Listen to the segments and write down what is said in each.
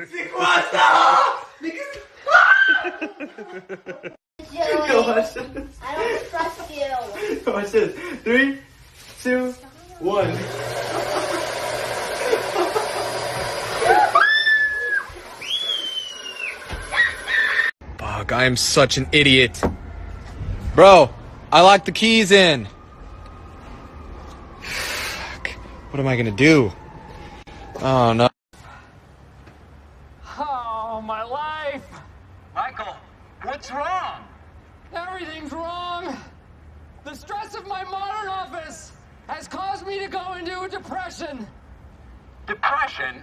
C'est quoi ça? Mais qu'est-ce que... I don't trust you. Watch this. 3, 2, 1. Fuck, I am such an idiot. Bro, I locked the keys in. Fuck, what am I gonna do? Oh no. Oh, my life! Michael, what's wrong? Everything's wrong! The stress of my modern office has caused me to go into a depression. Depression?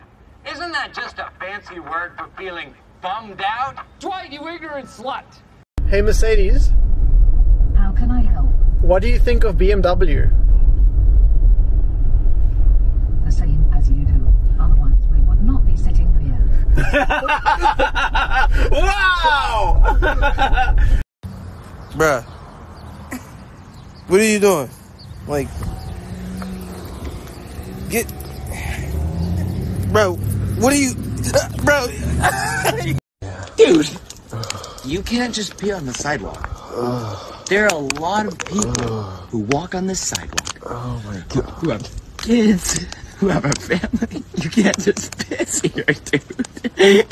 Isn't that just a fancy word for feeling bummed out? Dwight, you ignorant slut! Hey Mercedes, How can I help? what do you think of BMW? The same as you do. Otherwise, we would not be sitting here. Wow! Bruh, what are you doing? Like, get, bro. What are you, bro? Dude, you can't just pee on the sidewalk. There are a lot of people who walk on this sidewalk. Oh my god. Who have kids, who have a family. You can't just piss here, dude.